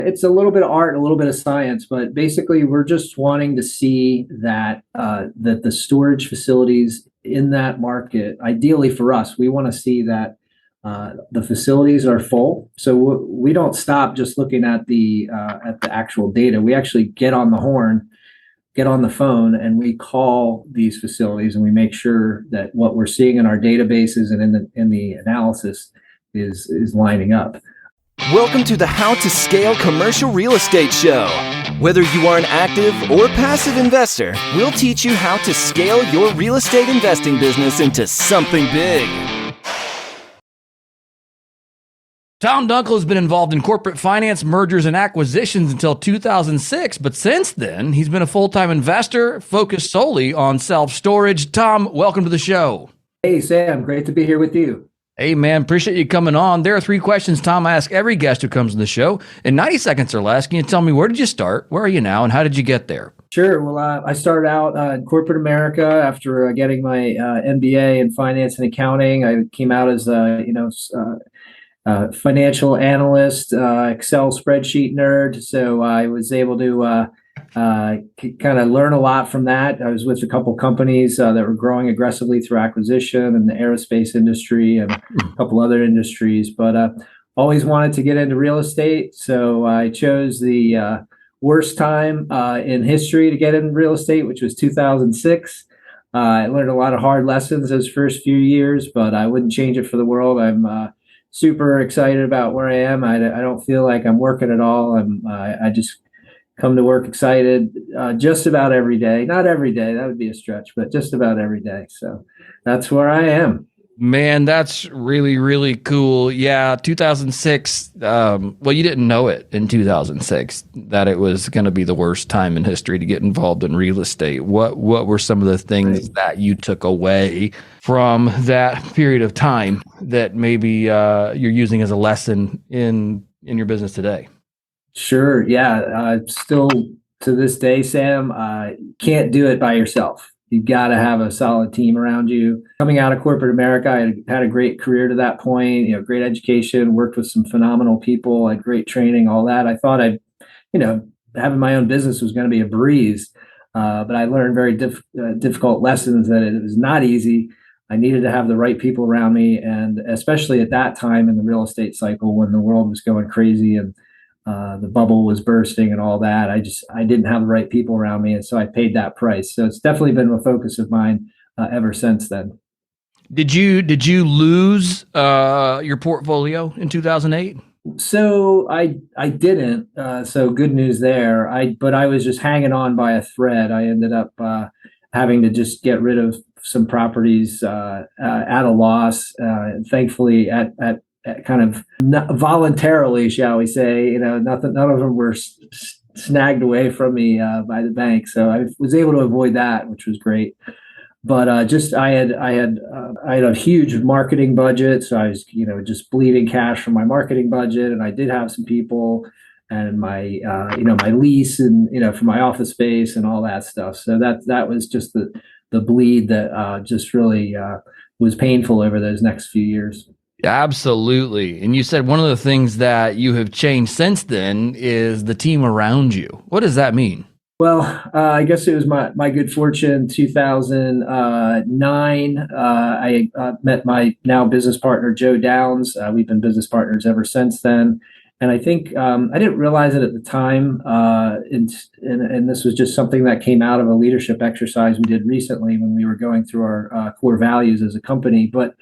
It's a little bit of art, a little bit of science, but basically we're just wanting to see that the storage facilities in that market, ideally for us, we want to see that the facilities are full. So we don't stop just looking at the actual data. We actually get on the horn, get on the phone, and we call these facilities, and we make sure that what we're seeing in our databases and in the analysis is lining up. Welcome to the How to Scale Commercial Real Estate Show. Whether you are an active or passive investor, we'll teach you how to scale your real estate investing business into something big. Tom Dunkel has been involved in corporate finance, mergers, and acquisitions until 2006, but since then, he's been a full-time investor focused solely on self-storage. Tom, welcome to the show. Hey, Sam. Great to be here with you. Hey, man, appreciate you coming on. There are 3 questions, Tom, I ask every guest who comes on the show. In 90 seconds or less, can you tell me, where did you start, where are you now, and how did you get there? Sure. Well, I started out in corporate America after getting my MBA in finance and accounting. I came out as a financial analyst, Excel spreadsheet nerd. So I was able to kind of learn a lot from that. I was with a couple companies that were growing aggressively through acquisition in the aerospace industry and a couple other industries, but always wanted to get into real estate. So I chose the worst time in history to get in real estate, which was 2006. I learned a lot of hard lessons those first few years, but I wouldn't change it for the world. I'm super excited about where I am. I don't feel like I'm working at all. I just come to work excited just about every day. Not every day, that would be a stretch, but just about every day. So that's where I am. Man, that's really, really cool. Yeah, 2006. Well, you didn't know it in 2006 that it was going to be the worst time in history to get involved in real estate. What were some of the things that you took away from that period of time that maybe you're using as a lesson in your business today? Sure. Yeah. Still to this day, Sam, can't do it by yourself. You've got to have a solid team around you. Coming out of corporate America, I had a great career to that point, great education, worked with some phenomenal people, had great training, all that. I thought having my own business was going to be a breeze. But I learned very difficult lessons that it was not easy. I needed to have the right people around me. And especially at that time in the real estate cycle when the world was going crazy and the bubble was bursting and all that, I didn't have the right people around me, and so I paid that price. So it's definitely been a focus of mine ever since then. Did you lose your portfolio in 2008? So I didn't. So good news there. But I was just hanging on by a thread. I ended up having to just get rid of some properties at a loss. Thankfully, at kind of voluntarily, shall we say, none of them were snagged away from me by the bank. So I was able to avoid that, which was great. But I had a huge marketing budget. So I was, just bleeding cash from my marketing budget. And I did have some people and my, my lease and, for my office space and all that stuff. So that was just the bleed that just really was painful over those next few years. Absolutely. And you said one of the things that you have changed since then is the team around you. What does that mean? Well, I guess it was my good fortune. 2009, I met my now business partner, Joe Downs. We've been business partners ever since then. And I think I didn't realize it at the time. And this was just something that came out of a leadership exercise we did recently when we were going through our core values as a company. But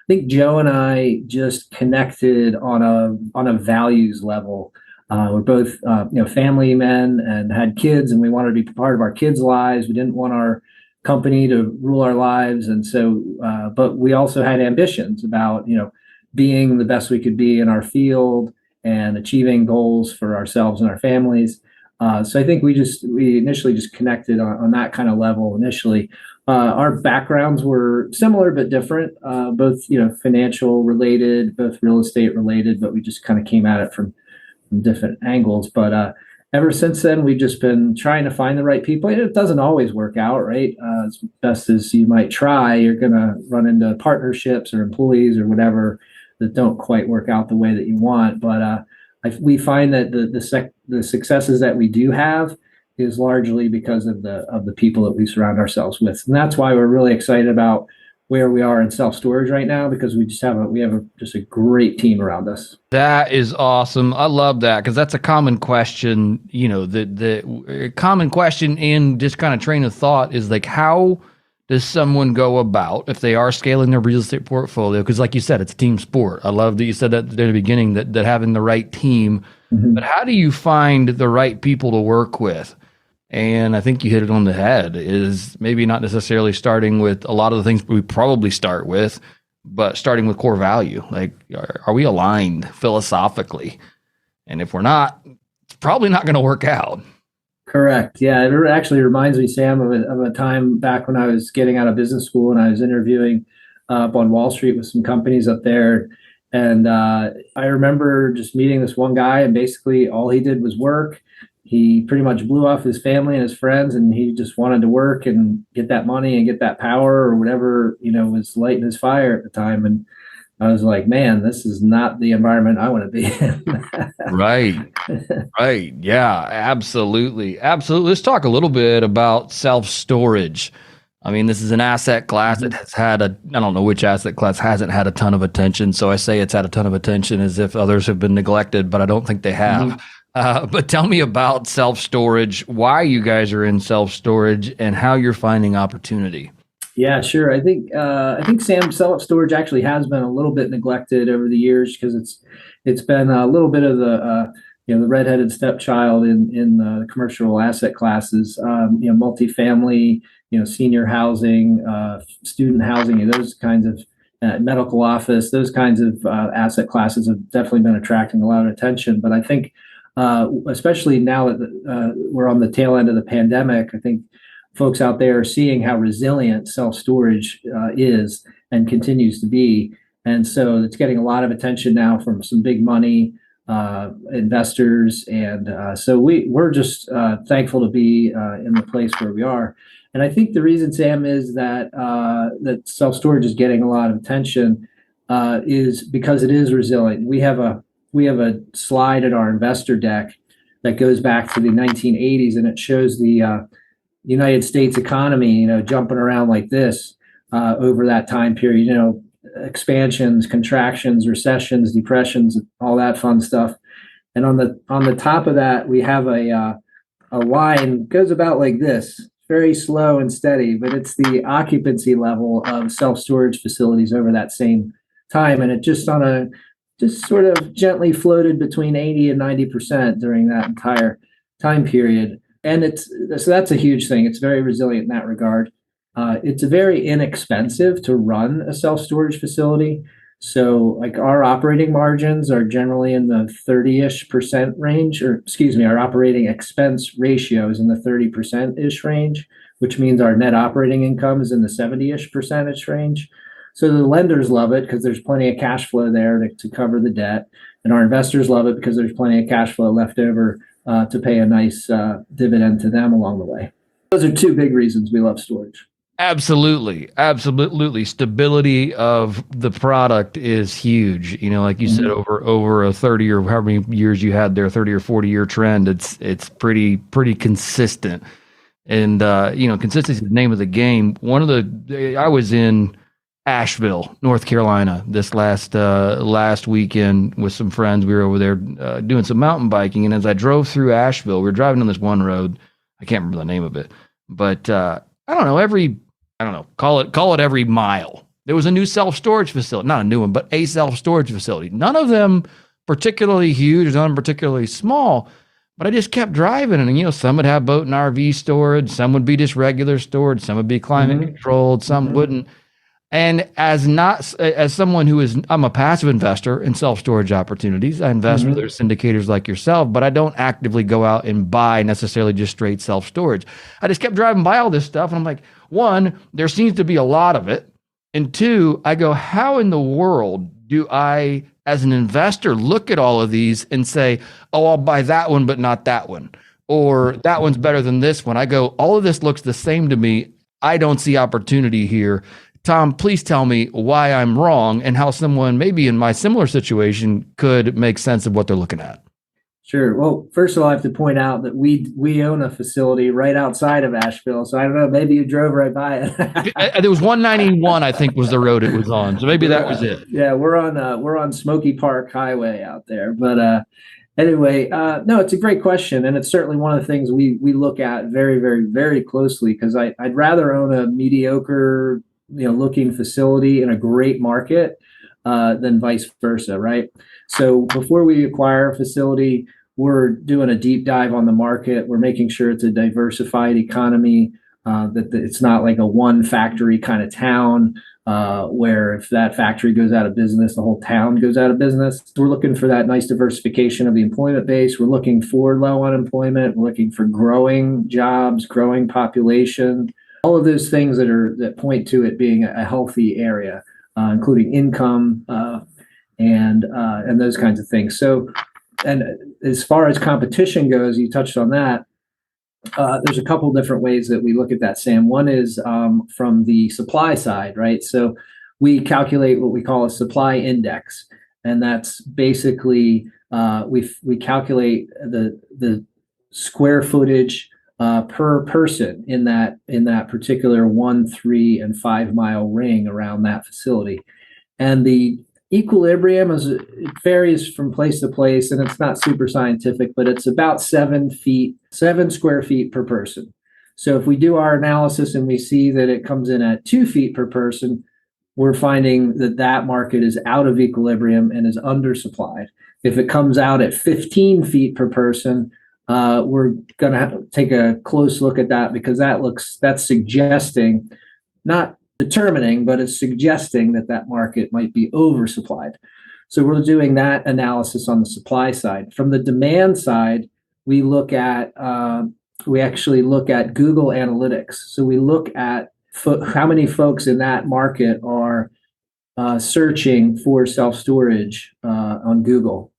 I think Joe and I just connected on a values level. We're both family men and had kids, and we wanted to be part of our kids' lives. We didn't want our company to rule our lives, and so but we also had ambitions about being the best we could be in our field and achieving goals for ourselves and our families. So I think we initially just connected on that kind of level initially. Our backgrounds were similar but different, both financial related, both real estate related, but we just kind of came at it from different angles. But ever since then, we've just been trying to find the right people. It doesn't always work out, right? As best as you might try, you're going to run into partnerships or employees or whatever that don't quite work out the way that you want. But we find that the successes that we do have is largely because of the people that we surround ourselves with, and that's why we're really excited about where we are in self-storage right now, because we have just a great team around us. That is awesome. I love that because that's a common question. The common question in this kind of train of thought is like, how does someone go about if they are scaling their real estate portfolio? Because like you said, it's a team sport. I love that you said that at the beginning, that having the right team. Mm-hmm. But how do you find the right people to work with? And I think you hit it on the head, is maybe not necessarily starting with a lot of the things we probably start with, but starting with core value. Like, are we aligned philosophically? And if we're not, it's probably not going to work out. Correct. Yeah, it actually reminds me, Sam, of a time back when I was getting out of business school and I was interviewing up on Wall Street with some companies up there. And I remember just meeting this one guy, and basically all he did was work. He pretty much blew off his family and his friends, and he just wanted to work and get that money and get that power or whatever, was lighting his fire at the time. And I was like, man, this is not the environment I want to be in. Right. Right. Yeah, absolutely. Absolutely. Let's talk a little bit about self-storage. I mean, this is an asset class that has had I don't know which asset class hasn't had a ton of attention. So I say it's had a ton of attention as if others have been neglected, but I don't think they have. Mm-hmm. But tell me about self-storage, why you guys are in self-storage, and how you're finding opportunity. Yeah, sure. I think Sam, self-storage actually has been a little bit neglected over the years because it's been a little bit of the the redheaded stepchild in the commercial asset classes. Multifamily, senior housing, student housing, those kinds of medical office, those kinds of asset classes have definitely been attracting a lot of attention. But I think especially now that we're on the tail end of the pandemic, I think folks out there are seeing how resilient self-storage is and continues to be. And so it's getting a lot of attention now from some big money investors. And so we're just thankful to be in the place where we are. And I think the reason, Sam, is that that self-storage is getting a lot of attention is because it is resilient. We have a slide in our investor deck that goes back to the 1980s, and it shows the United States economy, jumping around like this over that time period, expansions, contractions, recessions, depressions, all that fun stuff. And on the top of that, we have a line goes about like this, very slow and steady, but it's the occupancy level of self-storage facilities over that same time. And it just sort of gently floated between 80 and 90% during that entire time period. And so that's a huge thing. It's very resilient in that regard. It's very inexpensive to run a self-storage facility. So like our operating margins are generally in the 30-ish% range, or excuse me, our operating expense ratio is in the 30%-ish range, which means our net operating income is in the 70-ish% range. So the lenders love it because there's plenty of cash flow there to cover the debt. And our investors love it because there's plenty of cash flow left over to pay a nice dividend to them along the way. Those are two big reasons we love storage. Absolutely. Absolutely. Stability of the product is huge. Like you said, over a 30 or however many years you had there, 30 or 40 year trend, it's pretty consistent. And, consistency is the name of the game. I was in Asheville, North Carolina, this last weekend with some friends. We were over there doing some mountain biking. And as I drove through Asheville, we were driving on this one road. I can't remember the name of it, but call it every mile, there was a new self-storage facility, not a new one, but a self-storage facility. None of them particularly huge, none of them particularly small, but I just kept driving, and some would have boat and RV storage, some would be just regular storage, some would be climate controlled, some wouldn't. And as someone I'm a passive investor in self-storage opportunities. I invest with other syndicators like yourself, but I don't actively go out and buy necessarily just straight self-storage. I just kept driving by all this stuff, and I'm like, one, there seems to be a lot of it. And two, I go, how in the world do I, as an investor, look at all of these and say, oh, I'll buy that one, but not that one, or that one's better than this one? I go, all of this looks the same to me. I don't see opportunity here. Tom, please tell me why I'm wrong and how someone maybe in my similar situation could make sense of what they're looking at. Sure. Well, first of all, I have to point out that we own a facility right outside of Asheville. So I don't know, maybe you drove right by it. There was 191, I think, was the road it was on. So maybe that was it. Yeah, we're on Smoky Park Highway out there. But anyway, no, it's a great question, and it's certainly one of the things we look at very, very, very closely because I'd rather own a mediocre, looking facility in a great market than vice versa, right? So before we acquire a facility, we're doing a deep dive on the market. We're making sure it's a diversified economy, that it's not like a one factory kind of town where if that factory goes out of business, the whole town goes out of business. We're looking for that nice diversification of the employment base. We're looking for low unemployment. We're looking for growing jobs, growing population, all of those things that point to it being a healthy area, including income and those kinds of things. So, and as far as competition goes, you touched on that. There's a couple different ways that we look at that, Sam. One is from the supply side, right? So we calculate what we call a supply index, and that's basically we calculate the square footage per person in that particular 1, 3, and 5 mile ring around that facility, and the equilibrium it varies from place to place, and it's not super scientific, but it's about 7 square feet per person. So if we do our analysis and we see that it comes in at 2 feet per person, we're finding that market is out of equilibrium and is undersupplied. If it comes out at 15 feet per person, we're going to have to take a close look at that because that's suggesting, not determining, but it's suggesting that market might be oversupplied. So we're doing that analysis on the supply side. From the demand side, we actually look at Google Analytics. So we look at how many folks in that market are searching for self-storage on Google.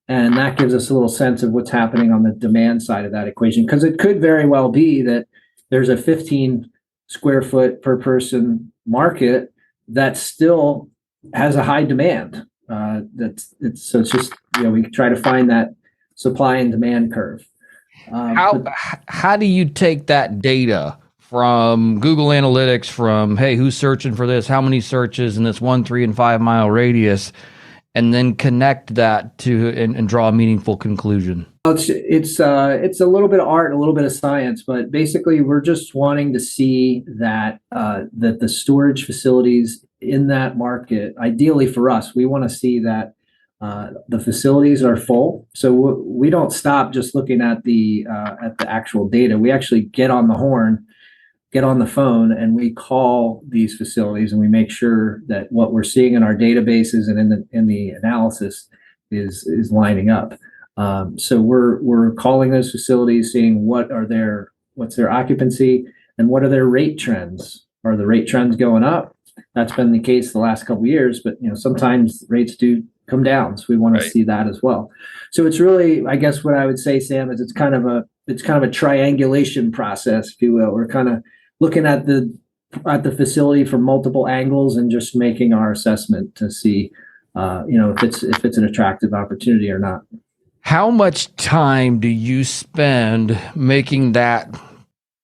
And that gives us a little sense of what's happening on the demand side of that equation, because it could very well be that there's a 15 square foot per person market that still has a high demand. So it's just, we try to find that supply and demand curve. How do you take that data from Google Analytics, from, hey, who's searching for this, how many searches in this 1, 3, and 5 mile radius, and then connect that to and draw a meaningful conclusion? It's a little bit of art, a little bit of science, but basically we're just wanting to see that the storage facilities in that market, ideally for us, we want to see that the facilities are full. So we don't stop just looking at the actual data. We actually get on the horn, get on the phone, and we call these facilities, and we make sure that what we're seeing in our databases and in the analysis is lining up. So we're calling those facilities, seeing what's their occupancy and what are their rate trends. Are the rate trends going up? That's been the case the last couple of years, but sometimes rates do come down. So we want to see that as well. So it's really, I guess what I would say, Sam, is it's kind of a triangulation process, if you will. We're kind of looking at the facility from multiple angles and just making our assessment to see if it's an attractive opportunity or not. How much time do you spend making that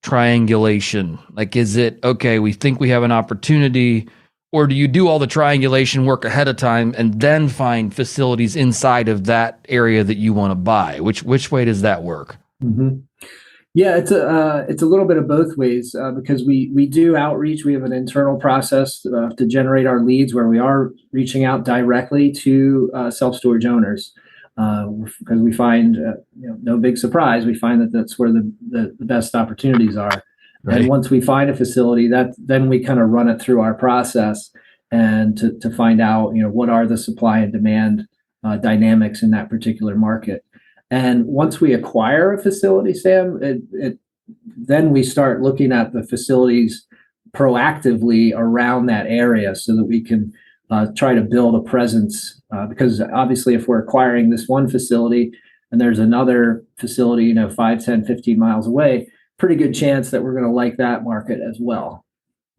triangulation? Like, is it, okay, we think we have an opportunity, or do you do all the triangulation work ahead of time and then find facilities inside of that area that you want to buy? Which way does that work? Mm-hmm. Yeah, it's a little bit of both ways because we do outreach. We have an internal process to generate our leads where we are reaching out directly to self-storage owners. Because we find, no big surprise, we find that that's where the best opportunities are. Right. And once we find a facility, then we kind of run it through our process and to find out, what are the supply and demand dynamics in that particular market. And once we acquire a facility, Sam, then we start looking at the facilities proactively around that area so that we can try to build a presence. Because obviously, if we're acquiring this one facility and there's another facility, 5, 10, 15 miles away, pretty good chance that we're going to like that market as well.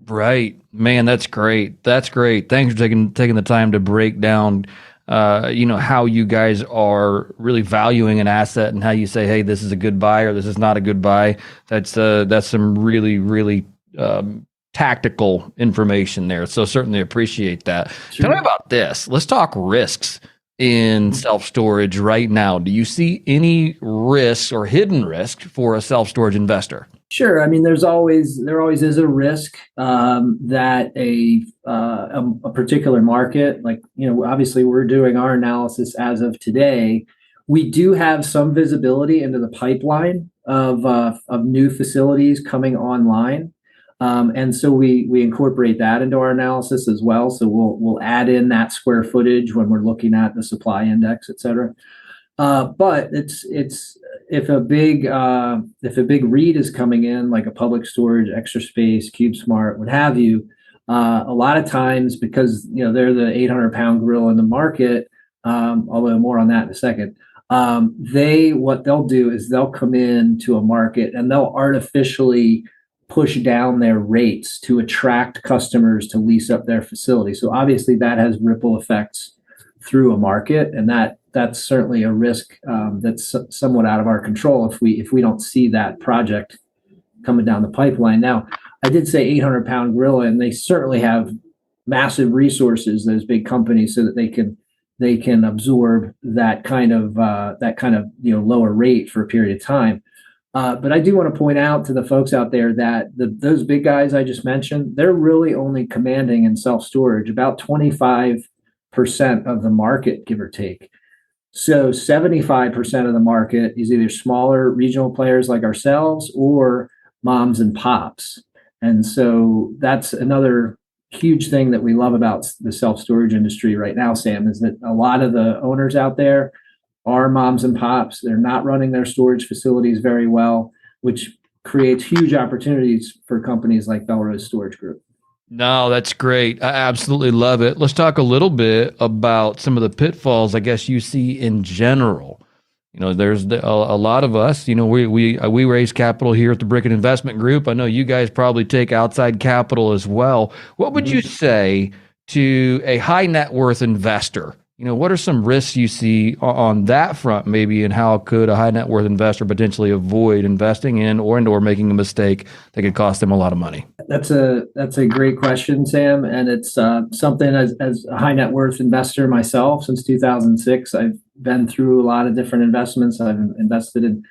Right. Man, that's great. That's great. Thanks for taking the time to break down how you guys are really valuing an asset and how you say, hey, this is a good buy or this is not a good buy. That's some really, really tactical information there. So certainly appreciate that. Sure. Tell me about this. Let's talk risks in self-storage right now. Do you see any risks or hidden risk for a self-storage investor? Sure. I mean, there always is a risk that a particular market, like, obviously we're doing our analysis as of today. We do have some visibility into the pipeline of new facilities coming online. And so we incorporate that into our analysis as well. So we'll add in that square footage when we're looking at the supply index, et cetera. But it's if a big REIT is coming in, like a Public Storage, Extra Space, CubeSmart, what have you, a lot of times, because they're the 800-pound gorilla in the market, although more on that in a second. What they'll do is they'll come in to a market and they'll artificially push down their rates to attract customers to lease up their facility. So obviously that has ripple effects through a market, and that's certainly a risk that's somewhat out of our control if we don't see that project coming down the pipeline. Now, I did say 800-pound gorilla, and they certainly have massive resources, those big companies, so that they can absorb that kind of lower rate for a period of time. But I do want to point out to the folks out there that those big guys I just mentioned, they're really only commanding in self-storage about 25% of the market, give or take. So 75% of the market is either smaller regional players like ourselves or moms and pops. And so that's another huge thing that we love about the self-storage industry right now, Sam, is that a lot of the owners out there are moms and pops. They're not running their storage facilities very well, which creates huge opportunities for companies like Belrose Storage Group. No, that's great. I absolutely love it. Let's talk a little bit about some of the pitfalls I guess you see in general. There's a lot of us, we raise capital here at the Brick and Investment Group. I know you guys probably take outside capital as well. What would you say to a high net worth investor? What are some risks you see on that front, maybe, and how could a high net worth investor potentially avoid investing in or making a mistake that could cost them a lot of money? That's a great question, Sam, and it's something as a high net worth investor myself since 2006. I've been through a lot of different investments. I've invested in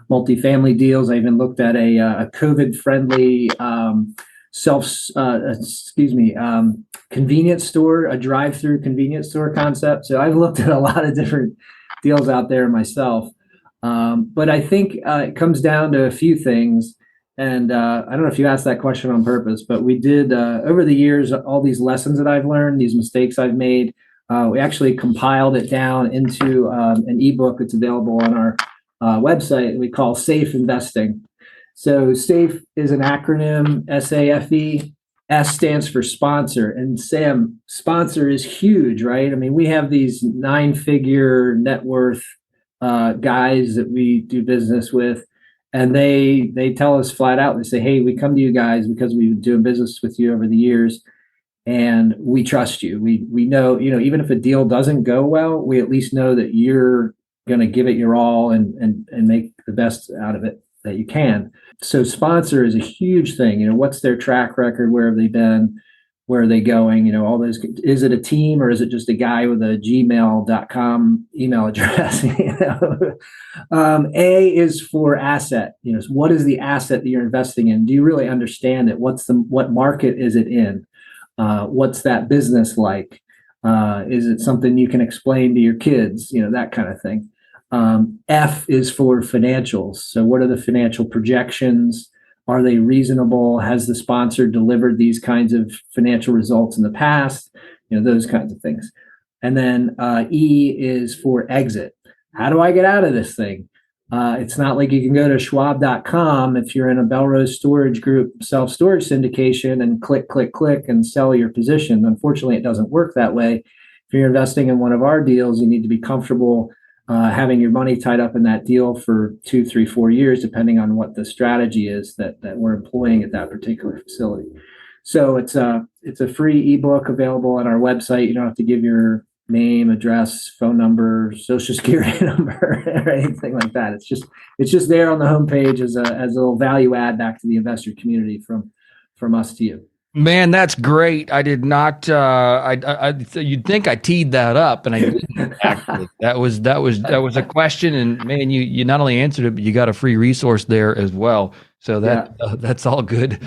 multifamily deals. I even looked at a COVID friendly convenience store, a drive-through convenience store concept. So I've looked at a lot of different deals out there myself. But I think it comes down to a few things. And I don't know if you asked that question on purpose, but we did over the years, all these lessons that I've learned, these mistakes I've made, we actually compiled it down into an ebook that's available on our website we call S.A.F.E Investing. So S.A.F.E is an acronym, S.A.F.E. S stands for sponsor. And Sam, sponsor is huge, right? I mean, we have these 9-figure net worth guys that we do business with, and they tell us flat out, they say, hey, we come to you guys because we've been doing business with you over the years, and we trust you. We know, even if a deal doesn't go well, we at least know that you're going to give it your all and make the best out of it that you can. So sponsor is a huge thing. What's their track record? Where have they been? Where are they going? All those. Is it a team or is it just a guy with a gmail.com email address? A is for asset. What is the asset that you're investing in? Do you really understand it? What market is it in? What's that business like? Is it something you can explain to your kids? That kind of thing. F is for financials. So what are the financial projections? Are they reasonable? Has the sponsor delivered these kinds of financial results in the past? Those kinds of things. And then E is for exit. How do I get out of this thing? It's not like you can go to schwab.com if you're in a Belrose Storage Group self-storage syndication and click and sell your position. Unfortunately, it doesn't work that way. If you're investing in one of our deals, you need to be comfortable having your money tied up in that deal for 2, 3, 4 years, depending on what the strategy is that we're employing at that particular facility. So it's a free ebook available on our website. You don't have to give your name, address, phone number, social security number, or anything like that. It's just there on the homepage as a little value add back to the investor community from us to you. Man, that's great. I did not. You'd think I teed that up, and I didn't actually. That was a question, and man, you not only answered it, but you got a free resource there as well. So that's all good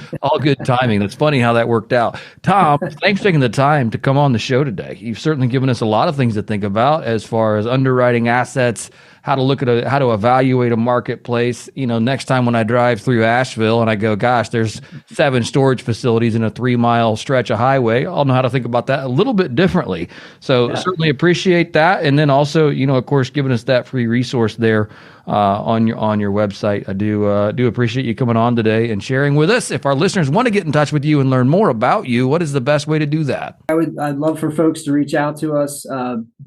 timing. That's funny how that worked out. Tom, thanks for taking the time to come on the show today. You've certainly given us a lot of things to think about as far as underwriting assets, how to look at how to evaluate a marketplace. Next time when I drive through Asheville and I go, gosh, there's 7 storage facilities in a 3-mile stretch of highway, I'll know how to think about that a little bit differently. So certainly appreciate that. And then also, of course, giving us that free resource there on your website. I do appreciate you coming on today and sharing with us. If our listeners want to get in touch with you and learn more about you, what is the best way to do that? I'd love for folks to reach out to us.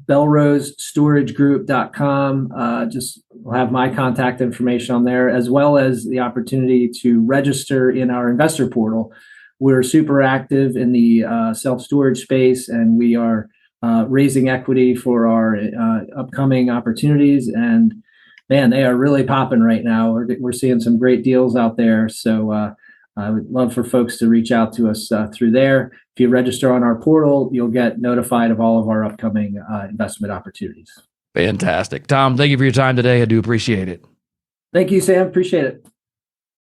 BelroseStorageGroup.com. Just we'll have my contact information on there, as well as the opportunity to register in our investor portal. We're super active in the self-storage space, and we are raising equity for our upcoming opportunities. And man, they are really popping right now. We're seeing some great deals out there. So I would love for folks to reach out to us through there. If you register on our portal, you'll get notified of all of our upcoming investment opportunities. Fantastic. Tom, thank you for your time today. I do appreciate it. Thank you, Sam. Appreciate it.